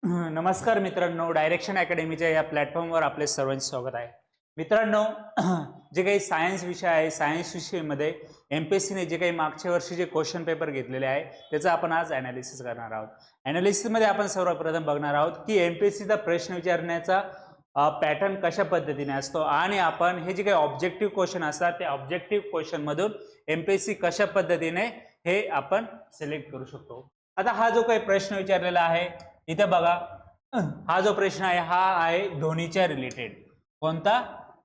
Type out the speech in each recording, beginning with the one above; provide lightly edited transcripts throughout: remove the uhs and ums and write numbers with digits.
नमस्कार मित्रांनो, डायरेक्शन अकॅडमीच्या या प्लॅटफॉर्मवर आपले सर्वांचे स्वागत आहे. मित्रांनो, जे काही सायन्स विषय आहे, सायन्स विषयामध्ये एमपीएससीने जे काही मागच्या वर्षी जे क्वेश्चन पेपर घेतलेले आहे त्याचं आपण आज ॲनालिसिस करणार आहोत. ॲनालिसिसमध्ये आपण सर्वप्रथम बघणार आहोत की एमपीएससीचा प्रश्न विचारण्याचा पॅटर्न कशा पद्धतीने असतो आणि आपण हे जे काही ऑब्जेक्टिव्ह क्वेश्चन असतात त्या ऑब्जेक्टिव्ह क्वेश्चनमधून एमपीएससी कशा पद्धतीने हे आपण सिलेक्ट करू शकतो. आता हा जो काही प्रश्न विचारलेला आहे इथे बघा, हा जो प्रश्न आहे हा आहे ध्वनीच्या रिलेटेड. कोणता?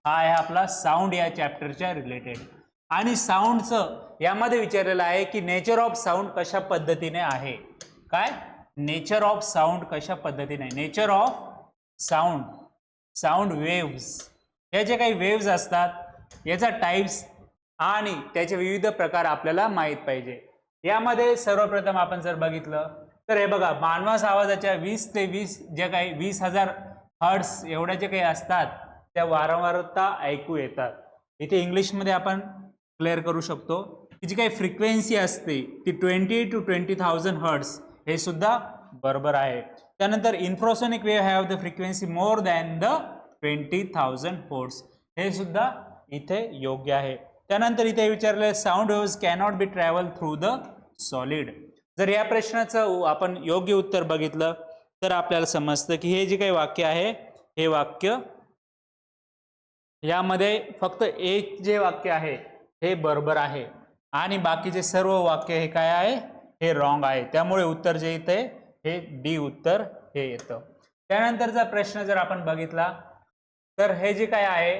हा आहे आपला साऊंड या चॅप्टरच्या रिलेटेड. आणि साऊंडचं यामध्ये विचारलेलं आहे की नेचर ऑफ साऊंड कशा पद्धतीने आहे. काय? नेचर ऑफ साऊंड कशा पद्धतीने. Nature of sound, sound waves, हे जे काही वेव्स असतात याचा टाइप्स आणि त्याचे विविध प्रकार आपल्याला माहीत पाहिजे. यामध्ये सर्वप्रथम आपण जर बघितलं तर हे बघा, मानवास आवाजाच्या 20 ते 20 जे काही 20,000 हर्ट्स एवढ्या जे काही असतात त्या वारंवारता ऐकू येतात. इथे इंग्लिशमध्ये आपण क्लिअर करू शकतो की जी काही फ्रिक्वेन्सी असते ती 20 to 20,000 हर्ट्स, हे सुद्धा बरोबर आहे. त्यानंतर infrasonic wave have the frequency more than the 20,000 hertz, हे सुद्धा इथे योग्य आहे. त्यानंतर इथे विचारले sound waves cannot be travel through the solid. जर या प्रश्नाचं आपण योग्य उत्तर बघितलं तर आपल्याला समजतं की हे जे काही वाक्य आहे हे वाक्य यामध्ये फक्त एक जे वाक्य आहे हे बरोबर आहे आणि बाकीचे सर्व वाक्य हे काय आहे, हे रॉंग आहे. त्यामुळे उत्तर जे येते हे डी उत्तर हे येतं. त्यानंतरचा प्रश्न जर आपण बघितला तर हे जे काय आहे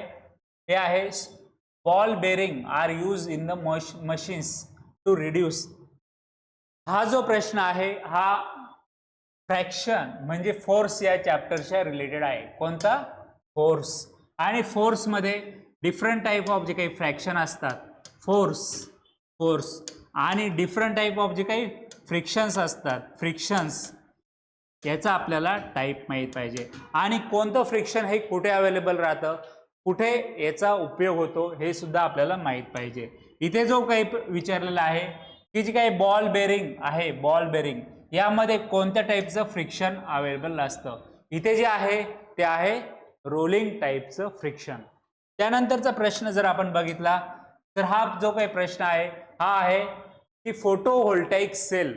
हे आहे ball bearing are use in the machines to reduce. हा जो प्रश्न आहे हा फ्रॅक्शन म्हणजे फोर्स या चॅप्टरच्या रिलेटेड आहे. कोणता? फोर्स. आणि फोर्समध्ये डिफरंट टाईप ऑफ जे काही फ्रॅक्शन असतात, फोर्स आणि डिफरंट टाईप ऑफ जे काही फ्रिक्शन्स असतात, फ्रिक्शन्स, याचा आपल्याला टाईप माहीत पाहिजे. आणि कोणतं फ्रिक्शन हे कुठे अवेलेबल राहतं, कुठे याचा उपयोग होतो हे सुद्धा आपल्याला माहीत पाहिजे. इथे जो काही विचारलेला आहे की जी काही बॉल बेरिंग आहे, बॉल बेरिंग यामध्ये कोणत्या टाईपचं फ्रिक्शन अवेलेबल असतं. इथे जे आहे ते आहे रोलिंग टाईपचं फ्रिक्शन. त्यानंतरचा प्रश्न जर आपण बघितला तर हा जो काही प्रश्न आहे हा आहे की फोटोव्होल्टाईक सेल.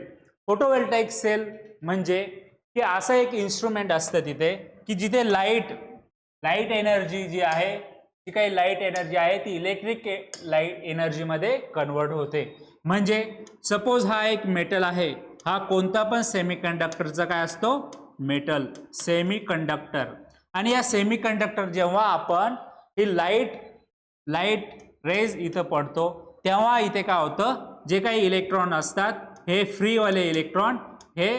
फोटोव्होल्टाईक सेल म्हणजे की असं एक इन्स्ट्रुमेंट असतं तिथे की जिथे लाईट एनर्जी जी आहे, जी काही लाईट एनर्जी आहे ती इलेक्ट्रिक लाईट एनर्जीमध्ये कन्वर्ट होते. म्हणजे सपोज हा एक मेटल आहे, हा कोणता पण सेमीकंडक्टरचा काय असतो, मेटल, सेमीकंडक्टर. आणि या सेमीकंडक्टर जेव्हा आपण ही लाईट रेज इथं पडतो तेव्हा इथे काय होतं, जे काही इलेक्ट्रॉन असतात हे फ्रीवाले इलेक्ट्रॉन हे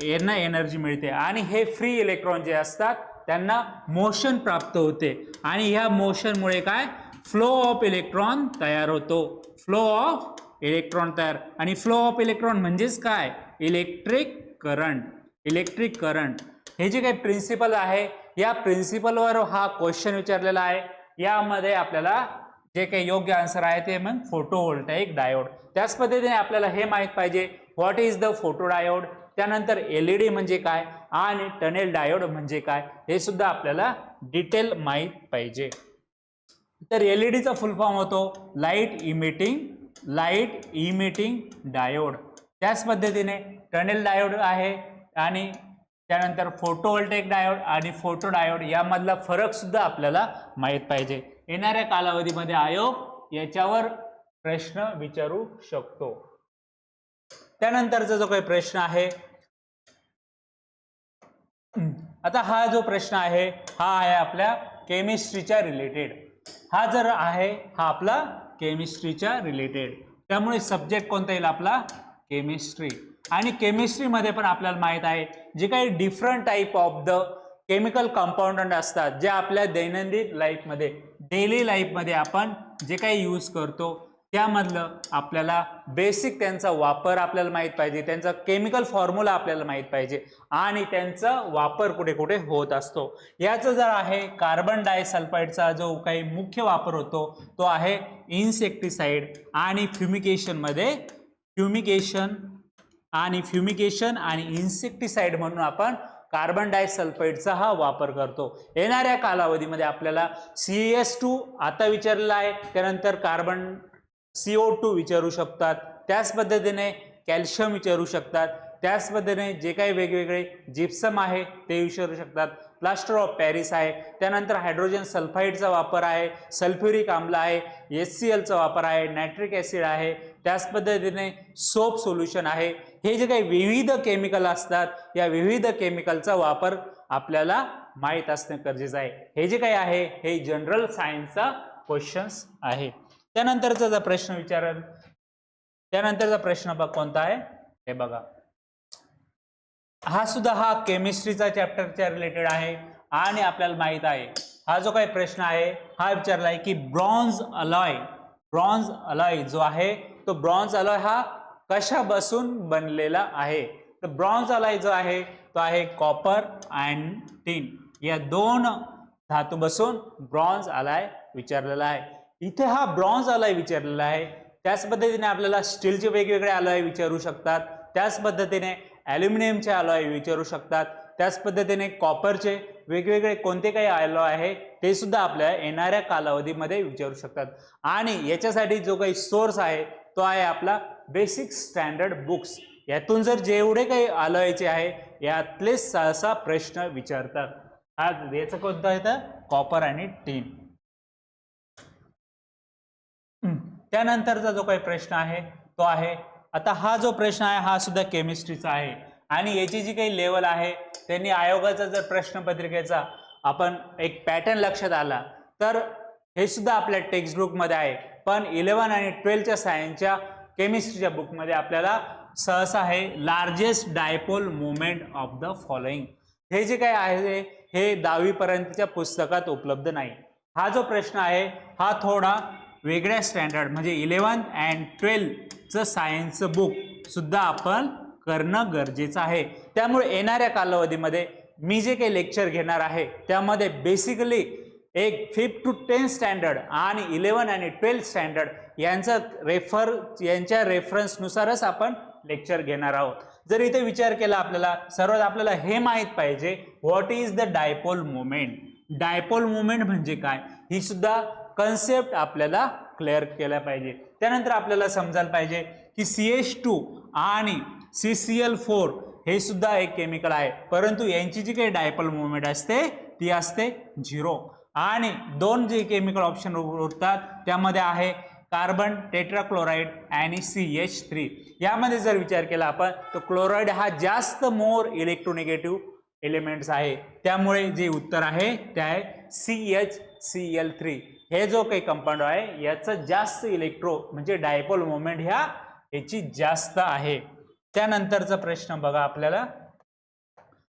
यांना एनर्जी मिळते आणि हे फ्री इलेक्ट्रॉन जे असतात त्यांना मोशन प्राप्त होते आणि ह्या मोशनमुळे काय फ्लो ऑफ इलेक्ट्रॉन तयार होतो. फ्लो ऑफ इलेक्ट्रॉन तयार. आणि फ्लो ऑफ इलेक्ट्रॉन म्हणजेच काय, इलेक्ट्रिक करंट. इलेक्ट्रिक करंट हे जे काही प्रिन्सिपल आहे या प्रिन्सिपलवर हा क्वेश्चन विचारलेला आहे. यामध्ये आपल्याला जे काही योग्य आन्सर आहे ते मग फोटोव्होल्टाईक डायोड. त्याच पद्धतीने आपल्याला हे माहीत पाहिजे what is the photo diode, त्यानंतर एलईडी म्हणजे काय आणि टनेल डायोड म्हणजे काय हे सुद्धा आपल्याला डिटेल माहीत पाहिजे. तर एलईडीचा फुल फॉर्म होतो लाईट इमिटिंग डायोड. त्याच पद्धतीने टनेल डायोड आहे आणि त्यानंतर फोटोव्होल्टाईक डायोड आणि फोटो डायोड यामधला फरक सुद्धा आपल्याला माहीत पाहिजे. येणाऱ्या कालावधीमध्ये आयोग याच्यावर प्रश्न विचारू शकतो. त्यानंतरचा जो काही प्रश्न आहे, आता हा जो प्रश्न आहे हा आहे आपल्या केमिस्ट्रीच्या रिलेटेड. हा जर आहे हा आपला केमिस्ट्रीच्या रिलेटेड, त्यामुळे सब्जेक्ट कोणता येईल आपला, केमिस्ट्री. आणि केमिस्ट्रीमध्ये पण आपल्याला माहित आहे जे काही different type of the chemical compound असतात जे आपल्या दैनंदिन लाईफमध्ये, डेली लाईफमध्ये आपण जे काही यूज करतो त्यामधलं आपल्याला बेसिक त्यांचा वापर आपल्याला माहीत पाहिजे, त्यांचा केमिकल फॉर्म्युला आपल्याला माहीत पाहिजे आणि त्यांचा वापर कुठे कुठे होत असतो. याचं जर आहे कार्बन डायसल्फाईडचा जो काही मुख्य वापर होतो तो आहे इन्सेक्टिसाइड आणि फ्युमिगेशनमध्ये. फ्युमिगेशन आणि इन्सेक्टिसाइड म्हणून आपण कार्बन डायसल्फाईडचा हा वापर करतो। येणाऱ्या कालावधीमध्ये आपल्याला CH2 आता विचारलेला आहे, त्यानंतर कार्बन CO2 विचारू शकतात, त्याच पद्धतीने कॅल्शियम विचारू शकतात, त्याच पद्धतीने जे काही वेगवेगळे जिप्सम आहे ते विचारू शकतात, प्लास्टर ऑफ पॅरिस आहे, त्यानंतर हायड्रोजन सल्फाईडचा वापर आहे, सल्फ्युरिक आम्ल आहे, HClचा वापर आहे, नायट्रिक ॲसिड आहे, त्याच पद्धतीने सोप सोल्युशन आहे। हे जे काही विविध केमिकल असतात, या विविध केमिकलचा वापर आपल्याला माहीत असणे गरजेचं आहे। हे जे काही आहे हे जनरल सायन्सचा क्वेश्चन्स आहे। त्यानंतरचा जर प्रश्न विचारेल, त्यानंतरचा प्रश्न बघ कोणता आहे हे बघा, हा सुद्धा हा केमिस्ट्रीचा चॅप्टरच्या रिलेटेड आहे आणि आपल्याला माहित आहे हा जो काही प्रश्न आहे हा विचारला आहे की ब्रॉन्झ अलॉय जो आहे तो ब्रॉन्झ अलॉय हा कशापासून बनलेला आहे। तर ब्रॉन्झ अलॉय जो आहे तो आहे कॉपर अँड टिन या दोन धातूपासून ब्रॉन्झ अलॉय विचारलेला आहे। इथे हा ब्रॉन्झ अलॉय विचारलेला आहे। त्याच पद्धतीने आपल्याला स्टीलचे वेगवेगळे अलॉय विचारू शकतात, त्याच पद्धतीने ॲल्युमिनियमचे अलॉय विचारू शकतात, त्याच पद्धतीने कॉपरचे वेगवेगळे कोणते काही अलॉय आहे ते सुद्धा आपल्याला येणाऱ्या कालावधीमध्ये विचारू शकतात। आणि याच्यासाठी जो काही सोर्स आहे तो आहे आपला बेसिक स्टँडर्ड बुक्स। यातून जर जेवढे काही अलॉयचे आहे यातले सहसा प्रश्न विचारतात। हा याचं कोणतं येतं कॉपर आणि टिन। त्यानंतरचा जो काही प्रश्न आहे तो आहे, आता हा जो प्रश्न आहे हा सुद्धा केमिस्ट्रीचा आहे आणि याची जी काही लेवल आहे त्यांनी आयोगाचा जर प्रश्नपत्रिकेचा आपण एक पॅटर्न लक्षात आला तर हे सुद्धा आपल्या टेक्स्ट बुकमध्ये आहे, पण 11 आणि 12च्या सायन्सच्या केमिस्ट्रीच्या बुकमध्ये आपल्याला सहसा आहे largest dipole moment of the following हे जे काही आहे हे 10वी पर्यंतच्या पुस्तकात उपलब्ध नाही। हा जो प्रश्न आहे हा थोडा वेगळ्या स्टँडर्ड म्हणजे 11 अँड 12चं सायन्सचं बुक सुद्धा आपण करणं गरजेचं आहे। त्यामुळे येणाऱ्या कालावधीमध्ये मी जे काही लेक्चर घेणार आहे त्यामध्ये बेसिकली एक 5th to 10th स्टँडर्ड आणि 11 आणि 12th स्टँडर्ड यांच्या रेफरन्सनुसारच आपण लेक्चर घेणार आहोत। जर इथे विचार केला आपल्याला सर्वात आपल्याला हे माहित पाहिजे what is the dipole moment. Dipole moment म्हणजे काय ही सुद्धा कन्सेप्ट आपल्याला क्लिअर केला पाहिजे। त्यानंतर आपल्याला समजायला पाहिजे की CH2 आणि CCl4 हे सुद्धा एक केमिकल आहे, परंतु यांची जी काही डायपोल मोमेंट असते ती असते 0 आणि दोन जे केमिकल ऑप्शन उरतात त्यामध्ये आहे कार्बन टेट्राक्लोराइड आणि CH3। यामध्ये जर विचार केला आपण तर क्लोराइड हा जास्त मोर इलेक्ट्रोनेगेटिव्ह एलिमेंट्स आहे, त्यामुळे जे उत्तर आहे ते आहे CHCl3 हे जो काही कंपाऊंड आहे याचं जास्त इलेक्ट्रो म्हणजे डायपोल मोमेंट याची जास्त आहे। त्यानंतरचा प्रश्न बघा आपल्याला,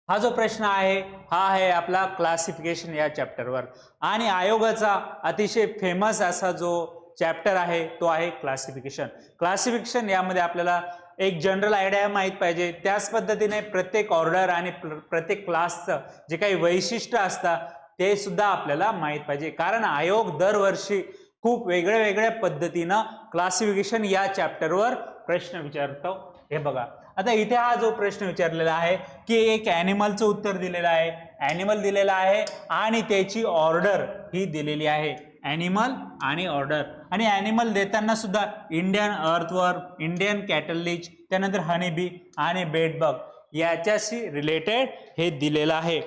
हा जो प्रश्न आहे हा आहे आपला क्लासिफिकेशन या चॅप्टरवर आणि आयोगाचा अतिशय फेमस असा जो चॅप्टर आहे तो आहे क्लासिफिकेशन। यामध्ये आपल्याला एक जनरल आयडिया माहित पाहिजे, त्याच पद्धतीने प्रत्येक ऑर्डर आणि प्रत्येक क्लासचं जे काही वैशिष्ट्य असतात ते सुद्धा आपल्याला माहित पाहिजे, कारण आयोग दरवर्षी खूप वेगळ्या पद्धतीनं क्लासिफिकेशन या चॅप्टरवर प्रश्न विचारतो। हे बघा आता इथे हा जो प्रश्न विचारलेला आहे की एक ॲनिमलचं उत्तर दिलेलं आहे, ॲनिमल दिलेला आहे आणि त्याची ऑर्डर ही दिलेली आहे, ॲनिमल आणि ऑर्डर। आणि ॲनिमल देताना सुद्धा इंडियन अर्थवर्म, इंडियन कॅटललिच, त्यानंतर हनीबी आणि बेडबग याच्याशी रिलेटेड हे दिलेलं आहे।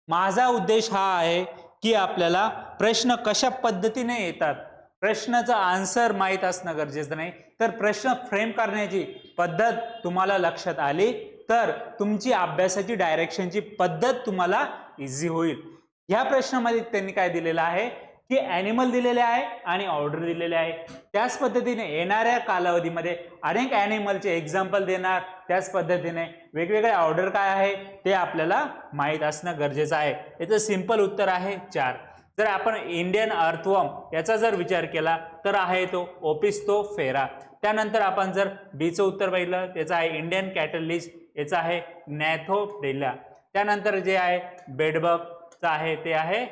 माझा उद्देश हा आहे की आपल्याला प्रश्न कशा पद्धतीने येतात, प्रश्नाचा आन्सर माहीत असणं गरजेचं नाही, तर प्रश्न फ्रेम करण्याची पद्धत तुम्हाला लक्षात आली तर तुमची अभ्यासाची डायरेक्शनची पद्धत तुम्हाला इझी होईल। ह्या प्रश्नामध्ये त्यांनी काय दिलेलं आहे की ॲनिमल दिलेले आहे आणि ऑर्डर दिलेले आहे, त्याच पद्धतीने येणाऱ्या कालावधीमध्ये अनेक ॲनिमलचे एक्झाम्पल देणार, त्याच पद्धतीने वेगवेगळे ऑर्डर काय आहे ते आपल्याला माहीत असणं गरजेचं आहे। याचं सिंपल उत्तर आहे 4। जर आपण इंडियन अर्थवर्म याचा जर विचार केला तर आहे तो ओपिस्थोफेरा। त्यानंतर आपण जर बीचं उत्तर बघितलं त्याचं आहे इंडियन कॅटललिच, याचं आहे नॅथोडेला। त्यानंतर जे आहे बेडबगचं आहे ते आहे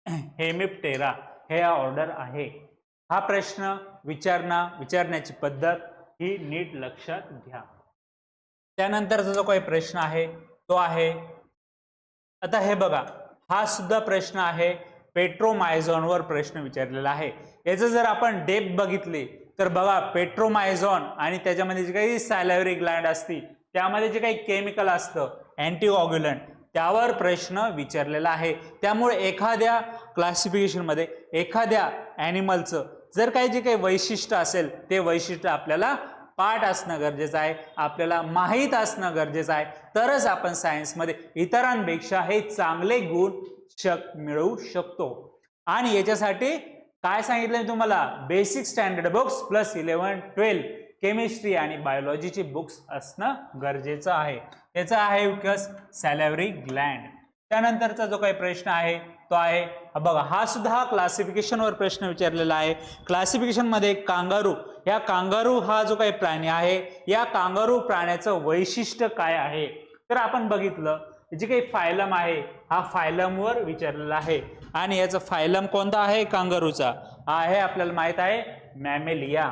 हेमिप्टेरा, हे ऑर्डर आहे। हा प्रश्न विचारण्याची पद्धत ही नीट लक्षात घ्या। त्यानंतरचा जो काही प्रश्न आहे तो आहे, आता हे बघा, हा सुद्धा प्रश्न आहे, पेट्रोमायझॉनवर प्रश्न विचारलेला आहे. याचं जर आपण डेप्थ बघितली तर बघा, पेट्रोमायझॉन आणि त्याच्यामध्ये जे काही सॅलिव्हरी ग्लँड असती त्यामध्ये जे काही केमिकल असतं अँटीऑग्युलंट, त्यावर प्रश्न विचारलेला आहे. त्यामुळे एखाद्या क्लासिफिकेशनमध्ये एखाद्या ॲनिमलचं जर काही जे काही वैशिष्ट्य असेल ते वैशिष्ट्य आपल्याला पाठ असणं गरजेचं आहे, आपल्याला माहीत असणं गरजेचं आहे, तरच आपण सायन्समध्ये इतरांपेक्षा हे चांगले गुण मिळवू शकतो. आणि याच्यासाठी काय सांगितलंय तुम्हाला, basic standard books plus 11-12 chemistry आणि बायोलॉजीची बुक्स असणं गरजेचं आहे. याचा आहे विकास सॅलिव्हरी ग्लँड. त्यानंतरचा जो काही प्रश्न आहे तो आहे, बघा, हा सुद्धा क्लासिफिकेशनवर प्रश्न विचारलेला आहे. क्लासिफिकेशन मध्ये कांगारू, या कांगारू हा जो काही प्राणी आहे, या कांगारू प्राण्याचं वैशिष्ट्य काय आहे, तर आपण बघितलं जे काही फायलम आहे हा फायलमवर विचारलेला आहे. आणि याचा फायलम कोणता आहे कांगारूचा, हा आहे आपल्याला माहित आहे मॅमेलिया.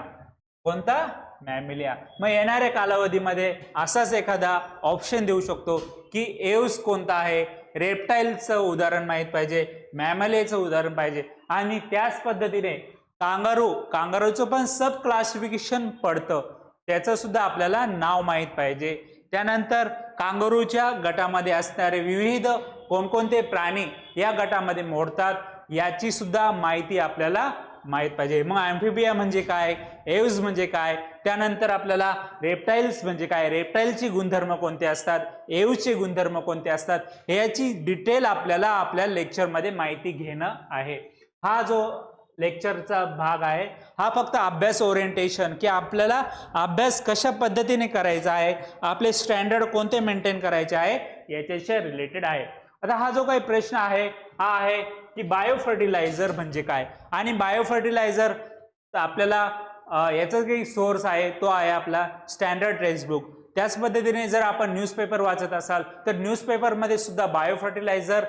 कोणता, मॅमेलिया. मग येणाऱ्या कालावधीमध्ये असाच एखादा ऑप्शन देऊ शकतो की एव्स कोणता आहे, रेप्टाईलचं उदाहरण माहित पाहिजे, मॅमेलियाचं उदाहरण पाहिजे, आणि त्याच पद्धतीने कांगारूचं पण सब क्लासिफिकेशन पडतं, त्याचं सुद्धा आपल्याला नाव माहित पाहिजे. त्यानंतर कांगारूच्या गटामध्ये असणारे विविध कोणकोणते प्राणी या गटामध्ये मोडतात याची सुद्धा माहिती आपल्याला माहित पाहिजे. मग ॲम्फिबिया म्हणजे काय, एव्स म्हणजे काय, त्यानंतर आपल्याला रेप्टाइल्स म्हणजे काय, रेप्टाइलची गुणधर्म कोणते असतात, एव्सचे गुणधर्म कोणते असतात, याची डिटेल आपल्याला आपल्या लेक्चरमध्ये माहिती घेणं आहे. हा जो लेक्चरचा भाग आहे हा फक्त अभ्यास ओरिएंटेशन, की आपल्याला अभ्यास कशा पद्धतीने करायचा आहे, आपले स्टँडर्ड कोणते मेंटेन करायचे आहे याच्याशी रिलेटेड आहे. आता हा जो काही प्रश्न आहे हा आहे की बायोफर्टिलायझर म्हणजे काय, आणि बायोफर्टिलायझर आपल्याला याचा काही सोर्स आहे तो आहे आपला स्टँडर्ड टेक्स्टबुक. त्याच पद्धतीने जर आपण न्यूजपेपर वाचत असाल तर न्यूजपेपरमध्ये सुद्धा बायोफर्टिलायझर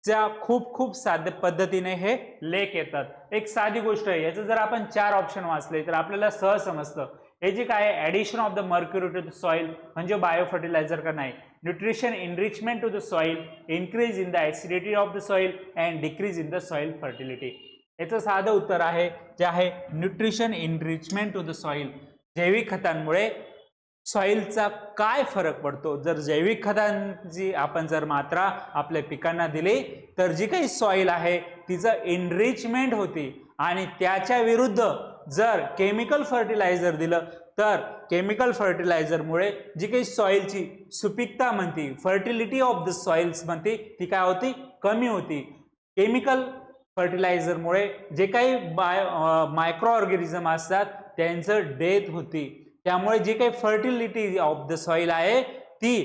च्या खूप साध्या पद्धतीने हे लेख येतात. एक साधी गोष्ट आहे, याचं जर आपण 4 ऑप्शन वाचले तर आपल्याला सहज समजतं. हे जे काय addition of the mercury to the soil म्हणजे बायोफर्टिलायझर का नाही, nutrition enrichment to the soil, increase in the acidity of the soil and decrease in the soil fertility. याचं साधं उत्तर आहे जे आहे nutrition enrichment to the soil. जैविक खतांमुळे सॉइलचा काय फरक पडतो. जर जैविक खतांची आपण जर मात्रा आपल्या पिकांना दिली तर जी काही सॉइल आहे तिचं इनरिचमेंट होती, आणि त्याच्या विरुद्ध जर केमिकल फर्टिलायझर दिलं तर केमिकल फर्टिलायझरमुळे जी काही सॉइलची सुपीकता म्हणती, फर्टिलिटी ऑफ द सॉइल्स म्हणती, ती काय होती, कमी होती. केमिकल फर्टिलायझरमुळे जे काही मायक्रो ऑर्गॅनिझम असतात त्यांचं डेथ होती. त्यामुळे जे काही फर्टिलिटी ऑफ द सॉइल आहे ती,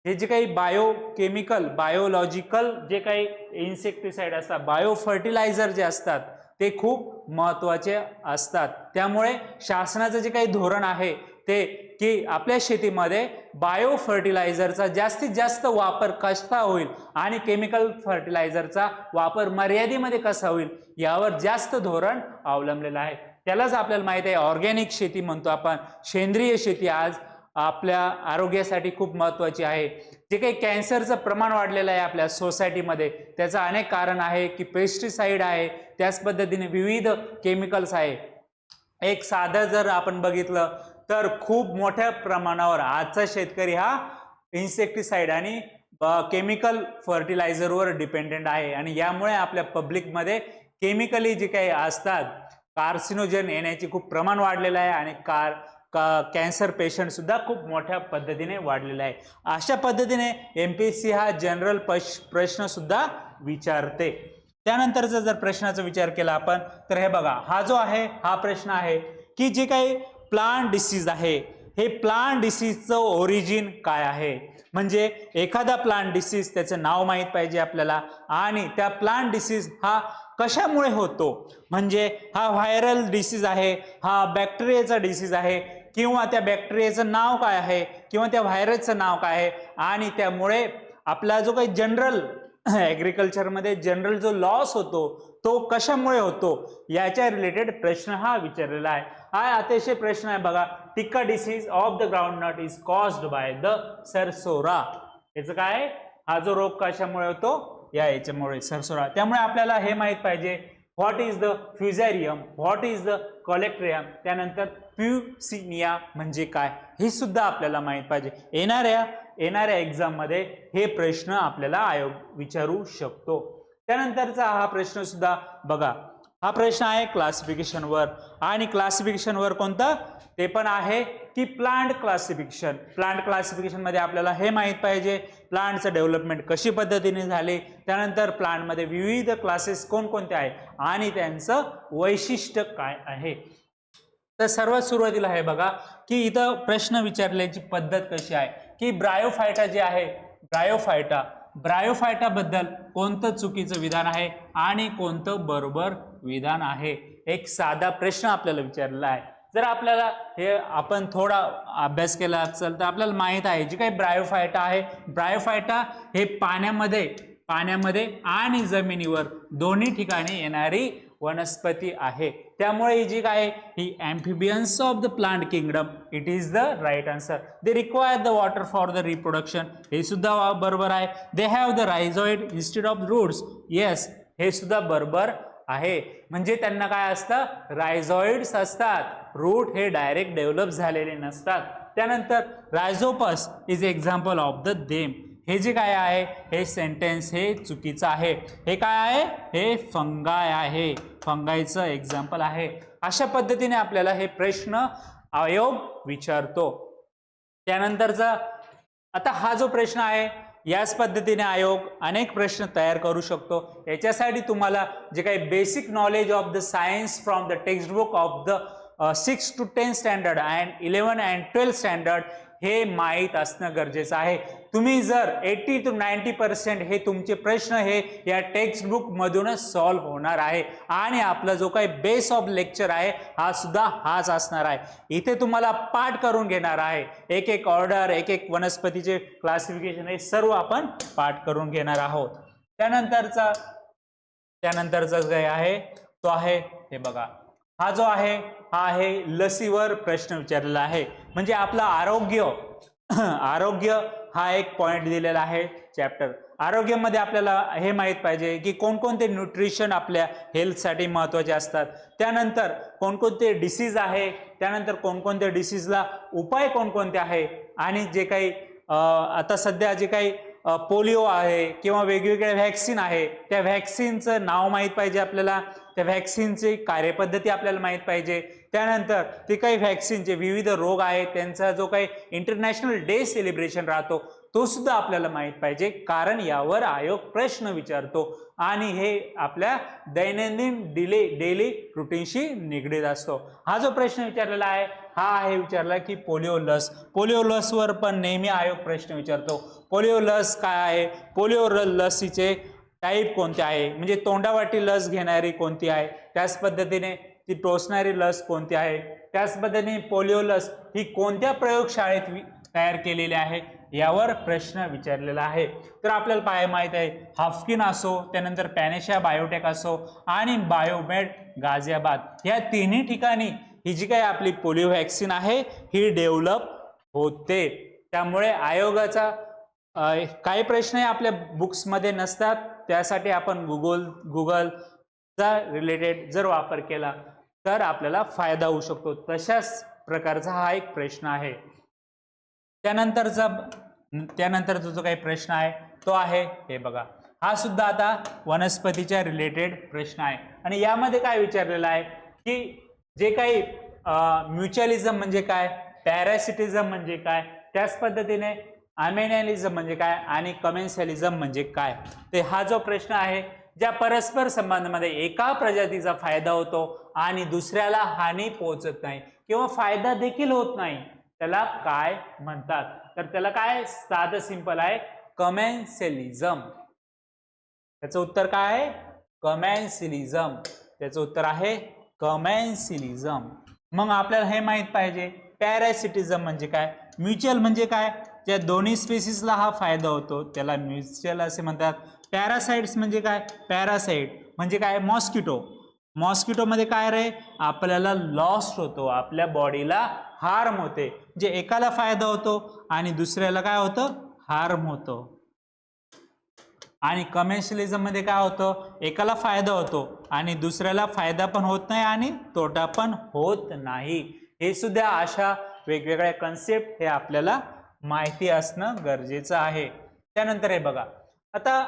हे जे काही बायोकेमिकल बायोलॉजिकल जे काही इन्सेक्टिसाइड असतात, बायो फर्टिलायझर जे असतात ते खूप महत्त्वाचे असतात. त्यामुळे शासनाचं जे काही धोरण आहे ते की आपल्या शेतीमध्ये बायो फर्टिलायझरचा जास्तीत जास्त वापर कसा होईल आणि केमिकल फर्टिलायझरचा वापर मर्यादेमध्ये कसा होईल यावर जास्त धोरण अवलंबलेलं आहे. त्यालाच आपल्याला माहिती आहे ऑर्गॅनिक शेती म्हणतो आपण. सेंद्रिय शेती आज आपल्या आरोग्यासाठी खूप महत्त्वाची आहे. जे काही कॅन्सरचं प्रमाण वाढलेलं आहे आपल्या सोसायटीमध्ये त्याचं अनेक कारण आहे की पेस्टिसाइड आहे, त्याच पद्धतीने विविध केमिकल्स आहे. एक साधं जर आपण बघितलं तर खूप मोठ्या प्रमाणावर आजचा शेतकरी हा इन्सेक्टिसाइड आणि केमिकल फर्टिलायझरवर डिपेंडेंट आहे, आणि यामुळे आपल्या पब्लिकमध्ये केमिकली जे काही असतात कार्सिनोजन येण्याचे खूप प्रमाण वाढलेलं आहे, आणि कॅन्सर पेशंट सुद्धा खूप मोठ्या पद्धतीने वाढलेला आहे. अशा पद्धतीने MPSC हा जनरल प्रश्न सुद्धा विचारते. त्यानंतरचा जर प्रश्नाचा विचार केला आपण तर हे बघा, हा जो आहे हा प्रश्न आहे की जे काही प्लांट डिसीज आहे हे प्लांट डिसीजचं ओरिजिन काय आहे. म्हणजे एखादा प्लांट डिसीज त्याचं नाव माहीत पाहिजे आपल्याला, आणि त्या प्लांट डिसीज हा कशामुळे होतो, म्हणजे हा व्हायरल डिसीज आहे, हा बॅक्टेरियाचा डिसीज आहे, किंवा त्या बॅक्टेरियाचं नाव काय आहे, किंवा त्या व्हायरसचं नाव काय आहे, आणि त्यामुळे आपला जो काही जनरल ॲग्रिकल्चरमध्ये जनरल जो लॉस होतो तो कशामुळे होतो याच्या रिलेटेड प्रश्न हा विचारलेला आहे. हा अतिशय प्रश्न आहे बघा. Tikka disease of the groundnut is caused by the cercospora. याचं काय आहे, हा जो रोग कशामुळे होतो, या याच्यामुळे सरसोरा. त्यामुळे आपल्याला हे माहित पाहिजे what is the fusarium, what is the colletotrichum, त्यानंतर प्युसिनिया म्हणजे काय हे सुद्धा आपल्याला माहित पाहिजे. येणाऱ्या एक्झाम मध्ये हे प्रश्न आपल्याला आयोग विचारू शकतो. त्यानंतरचा हा प्रश्न सुद्धा बघा, हा प्रश्न आहे क्लासिफिकेशनवर, आणि क्लासिफिकेशनवर कोणतं, ते पण आहे की प्लांट क्लासिफिकेशन. प्लांट क्लासिफिकेशन मध्ये आपल्याला हे माहित पाहिजे प्लांटचं डेव्हलपमेंट कशी पद्धतीने झाले, त्यानंतर प्लांटमध्ये विविध क्लासेस कोणकोणते आहे आणि त्यांचं वैशिष्ट्य काय आहे. तर सर्वात सुरुवातीला आहे बघा की इथं प्रश्न विचारल्याची पद्धत कशी आहे की ब्रायोफायटा जे आहे, ब्रायोफायटा बद्दल कोणतं चुकीचं विधान आहे आणि कोणतं बरोबर विधान आहे. एक साधा प्रश्न आपल्याला विचारलेला आहे. जर आपल्याला हे आपण थोडा अभ्यास केला असेल तर आपल्याला माहित आहे जी काही ब्रायोफायटा आहे, ब्रायोफायटा हे पाण्यामध्ये आणि जमिनीवर दोन्ही ठिकाणी येणारी वनस्पती आहे. त्यामुळे ही जी काय ही amphibians of the plant kingdom, it is the right answer. They require the water for the reproduction, हे सुद्धा बरोबर आहे. They have the rhizoid instead of roots, yes हे सुद्धा बरोबर आहे. म्हणजे त्यांना काय असतं, रायझॉइड्स असतात, रूट हे डायरेक्ट डेव्हलप झालेले नसतात. त्यानंतर rhizopus is example of the them, हे जे काय आहे हे सेंटेन्स हे चुकीचं आहे. हे काय आहे, हे फंगाय आहे, फंगायचं एक्झाम्पल आहे. अशा पद्धतीने आपल्याला हे प्रश्न आयोग विचारतो. त्यानंतरचा आता हा जो प्रश्न आहे याच पद्धतीने आयोग अनेक प्रश्न तयार करू शकतो. याच्यासाठी तुम्हाला जे काही basic knowledge of the science from the text book of the 6 to 10 standard and 11 and 12 standard हे माहीत असणं गरजेचं आहे. तुम्ही जर 80 to 90% हे तुमचे प्रश्न हे या टेक्स्ट बुक मधूनच सॉल्व्ह होणार आहे. आणि आपला जो काही बेस ऑफ लेक्चर आहे हा सुद्धा हाच असणार आहे. इथे तुम्हाला पाठ करून घेणार आहे, एक एक ऑर्डर, एक एक वनस्पतीचे क्लासिफिकेशन हे सर्व आपण पाठ करून घेणार आहोत. त्यानंतरचा काय आहे तो आहे हे बघा, हा जो आहे हा आहे लसीवर प्रश्न विचारलेला आहे. म्हणजे आपलं आरोग्य हा एक पॉइंट दिलेला आहे चॅप्टर. आरोग्यामध्ये आपल्याला हे माहित पाहिजे की कोणकोणते न्यूट्रिशन आपल्या हेल्थसाठी महत्त्वाचे असतात, त्यानंतर कोणकोणते डिसीज आहे, त्यानंतर कोणकोणत्या डिसीजला उपाय कोणकोणते आहे, आणि जे काही आता सध्या जे काही पोलिओ आहे किंवा वेगवेगळ्या व्हॅक्सिन आहे त्या व्हॅक्सिनचं नाव माहीत पाहिजे आपल्याला, त्या व्हॅक्सिनची कार्यपद्धती आपल्याला माहीत पाहिजे. त्यानंतर ते काही व्हॅक्सिनचे विविध रोग आहेत त्यांचा जो काही इंटरनॅशनल डे सेलिब्रेशन राहतो तो सुद्धा आपल्याला माहीत पाहिजे, कारण यावर आयोग प्रश्न विचारतो आणि हे आपल्या दैनंदिन डेली रुटीनशी निगडीत असतो. हा जो प्रश्न विचारलेला आहे हा आहे विचारला की पोलिओ लसवर पण नेहमी आयोग प्रश्न विचारतो. पोलिओ लस काय आहे, पोलिओ लसीचे टाईप कोणते आहे, म्हणजे तोंडावाटी लस घेणारी कोणती आहे, त्याच पद्धतीने ती टोचणारी लस कोणती आहे, त्याच पद्धतीने पोलिओ लस ही कोणत्या प्रयोगशाळेत तयार केलेली आहे यावर प्रश्न विचारलेला आहे. तर आपल्याला माहित आहे हाफकिन असो, त्यानंतर पॅनेशिया बायोटेक असो आणि बायोमेड गाझियाबाद या तिन्ही ठिकाणी ही जी काही आपली पोलिओ व्हॅक्सिन आहे ही डेव्हलप होते. त्यामुळे आयोगाचा काही प्रश्न आपल्या बुक्समध्ये नसतात, त्यासाठी आपण गुगलचा रिलेटेड जर वापर केला तर आपल्याला फायदा होऊ शकतो. तशाच प्रकारचा हा एक प्रश्न आहे. त्यानंतरचा जो काही प्रश्न आहे तो आहे हे बघा, हा सुद्धा आता वनस्पतीच्या रिलेटेड प्रश्न आहे. आणि यामध्ये काय विचारलेलं आहे की जे काही म्युच्युअलिझम म्हणजे काय, पॅरासिटिझम म्हणजे काय, त्याच पद्धतीने अमेनियलिझम म्हणजे काय आणि कमेन्शलिझम म्हणजे काय. ते हा जो प्रश्न आहे ज्या परस्पर संबंधामध्ये एका प्रजातीचा फायदा होतो आणि दुसऱ्याला हानी पोहोचत नाही किंवा फायदा देखील होत नाही त्याला काय म्हणतात, तर त्याला काय साधं सिंपल आहे कमेन्शलिझम. त्याचं उत्तर काय आहे कमेन्शलिझम, त्याचं उत्तर आहे कमेन्शलिझम. मग आपल्याला हे माहित पाहिजे पॅरासिटिझम म्हणजे काय, म्युच्युअल म्हणजे काय, ज्या दोन्ही स्पेसिसला हा फायदा होतो त्याला म्युच्युअल असे म्हणतात. पॅरासाइट्स म्हणजे काय, पॅरासाइट म्हणजे काय मॉस्किटो मध्ये काय रे आपल्याला लॉस होतो, आपल्या बॉडीला हार्म होते, म्हणजे एकाला फायदा होतो आणि दुसऱ्याला काय होतं हार्म होतो आणि कमर्शियलिझम मध्ये काय होतं, एकाला फायदा होतो आणि दुसऱ्याला फायदा पण होत नाही आणि तोटा पण होत नाही. हे सुद्धा अशा वेगवेगळ्या कन्सेप्ट हे आपल्याला माहिती असणं गरजेचं आहे. त्यानंतर हे बघा, आता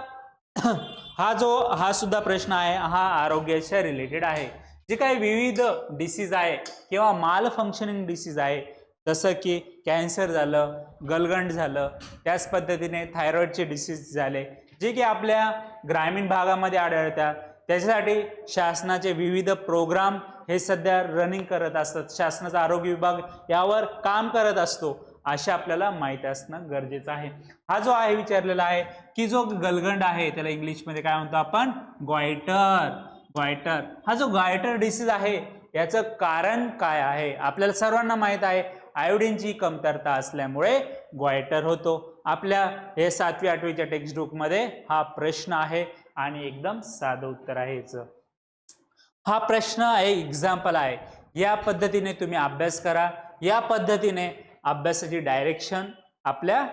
हा सुद्धा प्रश्न आहे, हा आरोग्याच्या रिलेटेड आहे. जे काही विविध डिसीज आहे किंवा माल फंक्शनिंग डिसीज आहे, जसं की कॅन्सर झालं, गलगंड झालं, त्याच पद्धतीने थायरॉइडचे डिसीज झाले, जे की आपल्या ग्रामीण भागामध्ये आढळतात. त्याच्यासाठी शासनाचे विविध प्रोग्राम हे सध्या रनिंग करत असतात. शासनाचा आरोग्य विभाग यावर काम करत असतो. अशा आपल्याला माहिती असणं गरजेचं आहे. हा जो आहे विचारलेला आहे की जो गलगंड आहे त्याला इंग्लिशमध्ये काय म्हणतो आपण, गॉयटर. हा जो गॉयटर डिसीज आहे याचं कारण काय आहे, आपल्याला सर्वांना माहित आहे, आयोडीनची कमतरता असल्यामुळे गॉयटर होतो. आपल्या हे 7वी 8वीच्या टेक्स्ट बुक मध्ये हा प्रश्न आहे आणि एकदम साधं उत्तर आहे याचं. हा प्रश्न आहे, एक्झाम्पल आहे. या पद्धतीने तुम्ही अभ्यास करा. या पद्धतीने अभ्यासाची डायरेक्शन आपल्या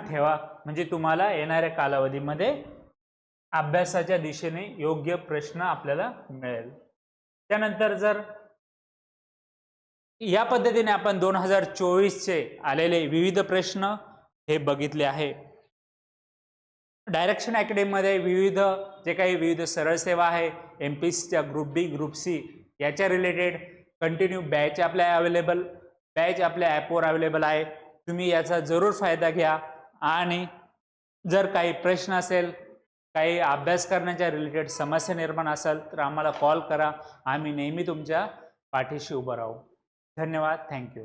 ठेवा, म्हणजे तुम्हाला येणाऱ्या कालावधीमध्ये अभ्यासाच्या दिशेने योग्य प्रश्न आपल्याला मिळेल. त्यानंतर जर या पद्धतीने आपण 2024चे आलेले विविध प्रश्न हे बघितले आहे. डायरेक्शन अकॅडमीमध्ये विविध सरळ सेवा आहे, MPSCच्या ग्रुप बी, ग्रुप सी याच्या रिलेटेड कंटिन्यू बॅच आपल्या ॲपवर अवेलेबल आहे. तुम्ही याचा जरूर फायदा घ्या आणि जर काही प्रश्न असेल, काही अभ्यास करण्याच्या रिलेटेड समस्या निर्माण असेल तर आम्हाला कॉल करा. आम्ही नेहमी तुमच्या पाठीशी उभं राहू. धन्यवाद. थँक्यू.